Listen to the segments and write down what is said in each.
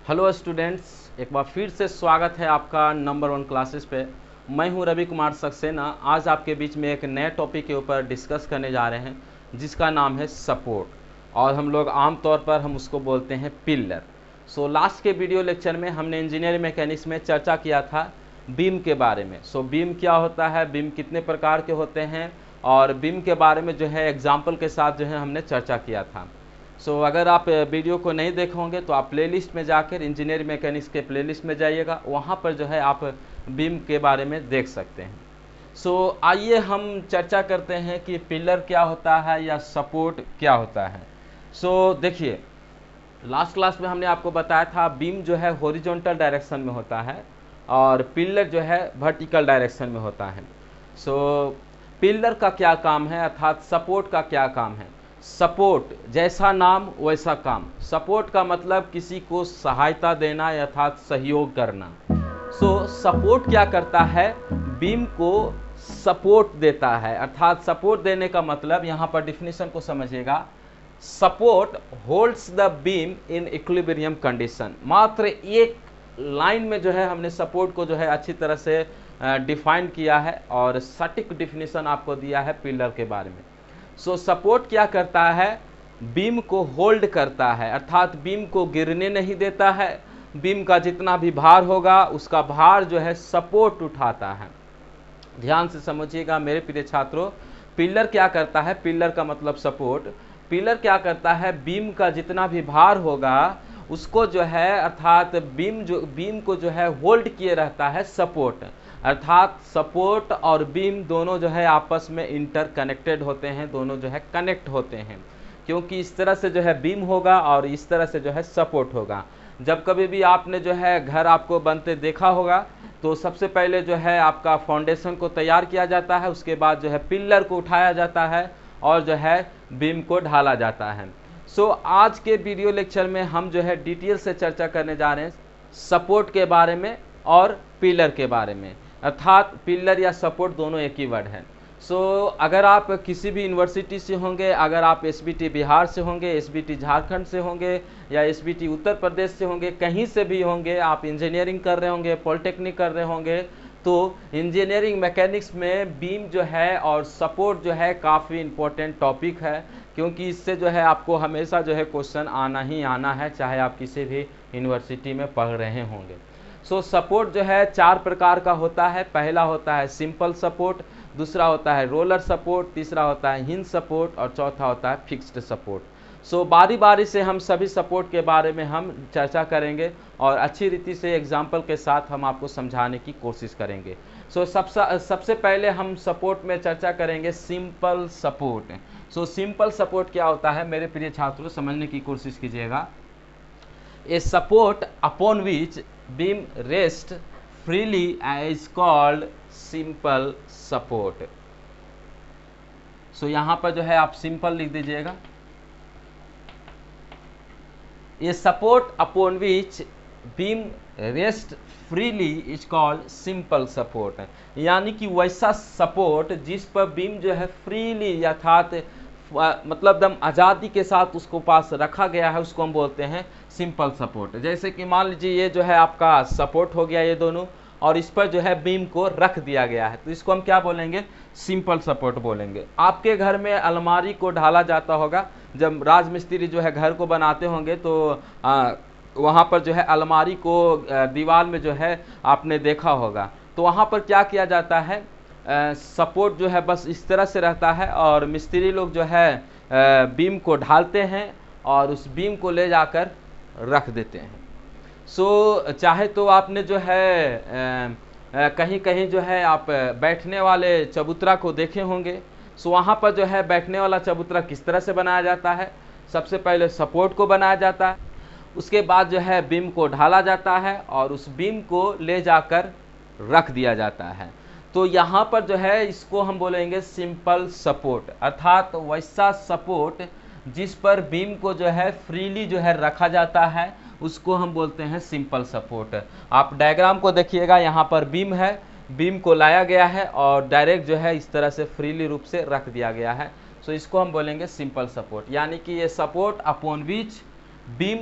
Hello students, एक बार फिर से स्वागत है आपका नंबर 1 क्लासेस पे। मैं हूं रवि कुमार सक्सेना। आज आपके बीच में एक नए टॉपिक के ऊपर डिस्कस करने जा रहे हैं जिसका नाम है सपोर्ट, और हम लोग आमतौर पर हम उसको बोलते हैं पिलर। लास्ट के वीडियो लेक्चर में हमने इंजीनियरिंग मैकेनिक्स में चर्चा किया था बीम के बारे में। बीम क्या होता है, बीम कितने प्रकार के होते हैं, और बीम के बारे में जो है एग्जाम्पल के साथ जो है हमने चर्चा किया था। अगर आप वीडियो को नहीं देखे होंगे तो आप प्लेलिस्ट में जाकर इंजीनियरिंग मैकेनिक्स के प्लेलिस्ट में जाइएगा, वहाँ पर जो है आप बीम के बारे में देख सकते हैं। आइए हम चर्चा करते हैं कि पिलर क्या होता है या सपोर्ट क्या होता है। देखिए, लास्ट क्लास में हमने आपको बताया था बीम जो है हॉरिजॉन्टल डायरेक्शन में होता है और पिलर जो है वर्टिकल डायरेक्शन में होता है। पिलर का क्या काम है, अर्थात सपोर्ट का क्या काम है। सपोर्ट जैसा नाम वैसा काम। सपोर्ट का मतलब किसी को सहायता देना अर्थात सहयोग करना। सपोर्ट क्या करता है, बीम को सपोर्ट देता है। अर्थात सपोर्ट देने का मतलब, यहाँ पर डिफिनीशन को समझिएगा, support holds the beam in equilibrium condition. मात्र एक लाइन में जो है हमने सपोर्ट को जो है अच्छी तरह से डिफाइन किया है और सटीक डिफिनीशन आपको दिया है पिलर के बारे में। सपोर्ट क्या करता है, बीम को होल्ड करता है, अर्थात बीम को गिरने नहीं देता है। बीम का जितना भी भार होगा उसका भार जो है सपोर्ट उठाता है। ध्यान से समझिएगा मेरे प्रिय छात्रों, पिलर क्या करता है, पिलर का मतलब सपोर्ट। पिलर क्या करता है, बीम का जितना भी भार होगा उसको जो है, अर्थात बीम को जो है होल्ड किए रहता है सपोर्ट। अर्थात सपोर्ट और बीम दोनों जो है आपस में इंटरकनेक्टेड होते हैं, दोनों जो है कनेक्ट होते हैं, क्योंकि इस तरह से जो है बीम होगा और इस तरह से जो है सपोर्ट होगा। जब कभी भी आपने जो है घर आपको बनते देखा होगा तो सबसे पहले जो है आपका फाउंडेशन को तैयार किया जाता है, उसके बाद जो है पिलर को उठाया जाता है और जो है बीम को ढाला जाता है। आज के वीडियो लेक्चर में हम जो है डिटेल से चर्चा करने जा रहे हैं सपोर्ट के बारे में और पिलर के बारे में। अर्थात पिलर या सपोर्ट दोनों एक ही वर्ड है। अगर आप किसी भी यूनिवर्सिटी से होंगे, अगर आप एसबीटी बिहार से होंगे, एसबीटी झारखंड से होंगे या एसबीटी उत्तर प्रदेश से होंगे, कहीं से भी होंगे, आप इंजीनियरिंग कर रहे होंगे, पॉलिटेक्निक कर रहे होंगे, तो इंजीनियरिंग मैकेनिक्स में बीम जो है और सपोर्ट जो है काफ़ी इम्पोर्टेंट टॉपिक है, क्योंकि इससे जो है आपको हमेशा जो है क्वेश्चन आना ही आना है, चाहे आप किसी भी यूनिवर्सिटी में पढ़ रहे होंगे। सपोर्ट जो है 4 प्रकार का होता है। पहला होता है सिंपल सपोर्ट, दूसरा होता है रोलर सपोर्ट, तीसरा होता है हिंज सपोर्ट और चौथा होता है फिक्स्ड सपोर्ट। बारी बारी से हम सभी सपोर्ट के बारे में हम चर्चा करेंगे और अच्छी रीति से एग्जाम्पल के साथ हम आपको समझाने की कोशिश करेंगे। सबसे पहले हम सपोर्ट में चर्चा करेंगे सिंपल सपोर्ट। सिंपल सपोर्ट क्या होता है मेरे प्रिय छात्रों, समझने की कोशिश कीजिएगा। A support upon which beam rest freely is called simple support. यहाँ पर जो है आप सिंपल लिख दीजिएगा। ये support upon which beam rest freely is called simple support, यानी कि वैसा सपोर्ट जिस पर बीम जो है फ्रीली अर्थात मतलब एकदम आज़ादी के साथ उसको पास रखा गया है, उसको हम बोलते हैं सिंपल सपोर्ट। जैसे कि मान लीजिए ये जो है आपका सपोर्ट हो गया ये दोनों, और इस पर जो है बीम को रख दिया गया है, तो इसको हम क्या बोलेंगे, सिंपल सपोर्ट बोलेंगे। आपके घर में अलमारी को ढाला जाता होगा, जब राजमिस्त्री जो है घर को बनाते होंगे तो वहाँ पर जो है अलमारी को दीवार में जो है आपने देखा होगा, तो वहाँ पर क्या किया जाता है, सपोर्ट जो है बस इस तरह से रहता है और मिस्त्री लोग जो है बीम को ढालते हैं और उस बीम को ले जाकर रख देते हैं। चाहे तो आपने जो है कहीं कहीं जो है आप बैठने वाले चबूतरा को देखे होंगे। वहाँ पर जो है बैठने वाला चबूतरा किस तरह से बनाया जाता है, सबसे पहले सपोर्ट को बनाया जाता है, उसके बाद जो है बीम को ढाला जाता है और उस बीम को ले जाकर रख दिया जाता है। तो यहाँ पर जो है इसको हम बोलेंगे सिंपल सपोर्ट, अर्थात वैसा सपोर्ट जिस पर बीम को जो है फ्रीली जो है रखा जाता है उसको हम बोलते हैं सिंपल सपोर्ट। आप डायग्राम को देखिएगा, यहाँ पर बीम है, बीम को लाया गया है और डायरेक्ट जो है इस तरह से फ्रीली रूप से रख दिया गया है। इसको हम बोलेंगे सिंपल सपोर्ट, यानी कि ये support upon which beam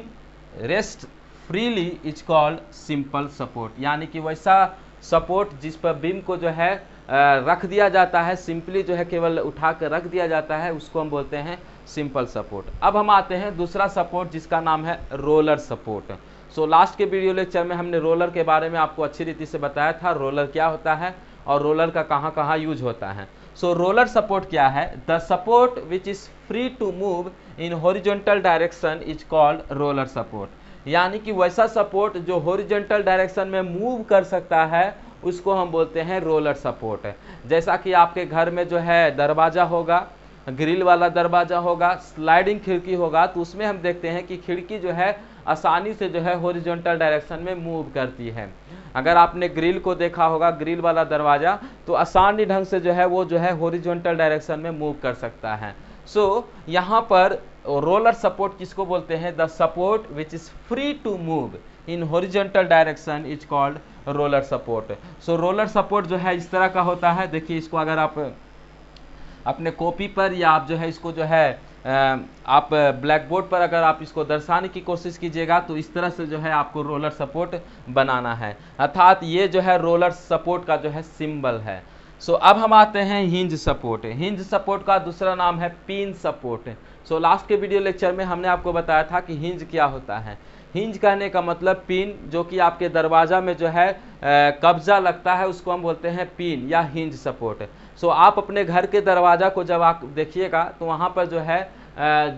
rest freely is called simple support, यानी कि वैसा सपोर्ट जिस पर बीम को जो है रख दिया जाता है, सिंपली जो है केवल उठा कर रख दिया जाता है, उसको हम बोलते हैं सिंपल सपोर्ट। अब हम आते हैं दूसरा सपोर्ट जिसका नाम है रोलर सपोर्ट। सो लास्ट के वीडियो लेक्चर में हमने रोलर के बारे में आपको अच्छी रीति से बताया था, रोलर क्या होता है और रोलर का कहाँ कहाँ यूज होता है। सो रोलर सपोर्ट क्या है? The support which is free to move in horizontal direction is called roller support, यानी कि वैसा सपोर्ट जो हॉरिजॉन्टल डायरेक्शन में मूव कर सकता है उसको हम बोलते हैं रोलर सपोर्ट। जैसा कि आपके घर में जो है दरवाज़ा होगा, ग्रिल वाला दरवाज़ा होगा, स्लाइडिंग खिड़की होगा, तो उसमें हम देखते हैं कि खिड़की जो है आसानी से जो है हॉरिजॉन्टल डायरेक्शन में मूव करती है। अगर आपने ग्रिल को देखा होगा, ग्रिल वाला दरवाज़ा, तो आसानी ढंग से जो है वो जो है हॉरिजॉन्टल डायरेक्शन में मूव कर सकता है। सो यहाँ पर रोलर सपोर्ट किसको बोलते हैं? The support which is free to move in horizontal direction is called roller support. So roller support जो है इस तरह का होता है। देखिए, इसको अगर आप अपने कॉपी पर या आप जो है इसको जो है आप ब्लैक बोर्ड पर अगर आप इसको दर्शाने की कोशिश कीजिएगा तो इस तरह से जो है आपको रोलर सपोर्ट बनाना है, अर्थात ये जो है रोलर सपोर्ट का जो है सिंबल है। सो अब हम आते हैं हिंज सपोर्ट। हिंज सपोर्ट का दूसरा नाम है पिन सपोर्ट। सो लास्ट के वीडियो लेक्चर में हमने आपको बताया था कि हिंज क्या होता है। हिंज कहने का मतलब पिन, जो कि आपके दरवाज़ा में जो है कब्जा लगता है, उसको हम बोलते हैं पिन या हिंज सपोर्ट। सो आप अपने घर के दरवाज़ा को जब आप देखिएगा तो वहाँ पर जो है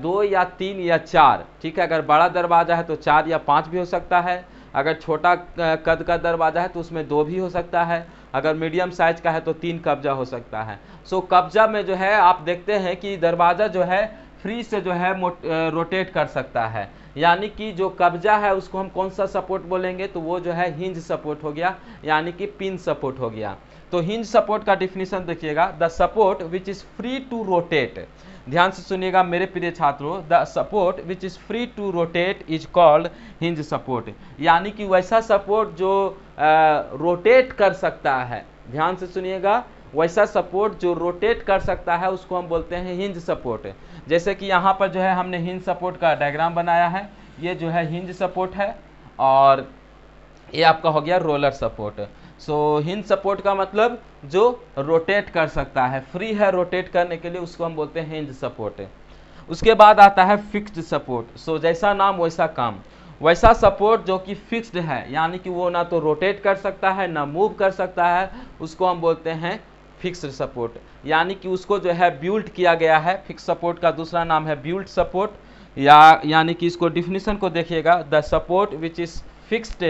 2 या 3 या 4, ठीक है, अगर बड़ा दरवाज़ा है तो 4 या 5 भी हो सकता है, अगर छोटा कद का दरवाज़ा है तो उसमें 2 भी हो सकता है, अगर मीडियम साइज का है तो 3 कब्जा हो सकता है। सो कब्जा में जो है आप देखते हैं कि दरवाज़ा जो है फ्री से जो है रोटेट कर सकता है, यानी कि जो कब्जा है उसको हम कौन सा सपोर्ट बोलेंगे? तो वो जो है हिंज सपोर्ट हो गया, यानी कि पिन सपोर्ट हो गया। तो हिंज सपोर्ट का डिफिनीशन देखिएगा, the support which is free to rotate. ध्यान से सुनिएगा मेरे प्रिय छात्रों, the support which is free to rotate is called hinge support, यानी कि वैसा सपोर्ट जो रोटेट कर सकता है। ध्यान से सुनिएगा, वैसा सपोर्ट जो रोटेट कर सकता है उसको हम बोलते हैं हिंज सपोर्ट। जैसे कि यहाँ पर जो है हमने हिंज सपोर्ट का डायग्राम बनाया है, ये जो है हिंज सपोर्ट है और ये आपका हो गया रोलर सपोर्ट। सो हिंज सपोर्ट का मतलब जो रोटेट कर सकता है, फ्री है रोटेट करने के लिए, उसको हम बोलते हैं हिंज सपोर्ट। उसके बाद आता है फिक्स्ड सपोर्ट। सो जैसा नाम वैसा काम, वैसा सपोर्ट जो कि फिक्स्ड है, यानी कि वो ना तो रोटेट कर सकता है ना मूव कर सकता है, उसको हम बोलते हैं फिक्स्ड सपोर्ट, यानी कि उसको जो है बिल्ट किया गया है। फिक्स सपोर्ट का दूसरा नाम है बिल्ट सपोर्ट, यानी कि इसको डिफिनीशन को देखिएगा, the support which is fixed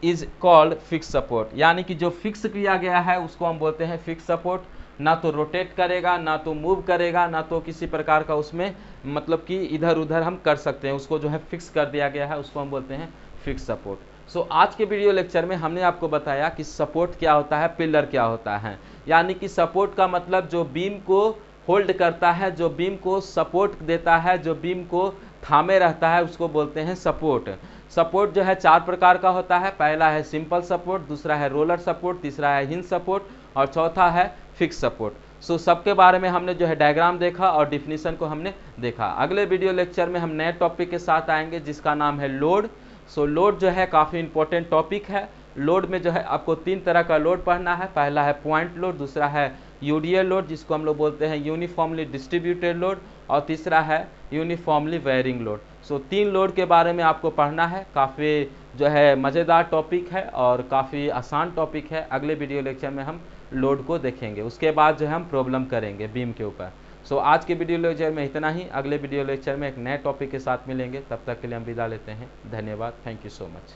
is called fix support, यानी कि जो फिक्स किया गया है उसको हम बोलते हैं फिक्स सपोर्ट। ना तो रोटेट करेगा, ना तो मूव करेगा, ना तो किसी प्रकार का उसमें मतलब कि इधर उधर हम कर सकते हैं, उसको जो है फिक्स कर दिया गया है, उसको हम बोलते हैं फिक्स सपोर्ट। सो आज के वीडियो लेक्चर में हमने आपको बताया कि सपोर्ट क्या होता है, पिलर क्या होता है, यानी कि सपोर्ट का मतलब जो बीम को होल्ड करता है, जो बीम को सपोर्ट देता है, जो बीम को थामे रहता है, उसको बोलते हैं सपोर्ट। सपोर्ट जो है 4 प्रकार का होता है, पहला है सिंपल सपोर्ट, दूसरा है रोलर सपोर्ट, तीसरा है हिंज सपोर्ट और चौथा है फिक्स सपोर्ट। सो सबके बारे में हमने जो है डायग्राम देखा और डिफिनीशन को हमने देखा। अगले वीडियो लेक्चर में हम नए टॉपिक के साथ आएंगे जिसका नाम है लोड। सो लोड जो है काफ़ी इंपॉर्टेंट टॉपिक है। लोड में जो है आपको 3 तरह का लोड पढ़ना है, पहला है पॉइंट लोड, दूसरा है यूडीएल लोड जिसको हम लोग बोलते हैं यूनिफॉर्मली डिस्ट्रीब्यूटेड लोड, और तीसरा है यूनिफॉर्मली वेयरिंग लोड। सो 3 लोड के बारे में आपको पढ़ना है। काफ़ी जो है मज़ेदार टॉपिक है और काफ़ी आसान टॉपिक है। अगले वीडियो लेक्चर में हम लोड को देखेंगे, उसके बाद जो है हम प्रॉब्लम करेंगे बीम के ऊपर। सो आज के वीडियो लेक्चर में इतना ही। अगले वीडियो लेक्चर में एक नए टॉपिक के साथ मिलेंगे, तब तक के लिए हम विदा लेते हैं। धन्यवाद, थैंक यू सो मच।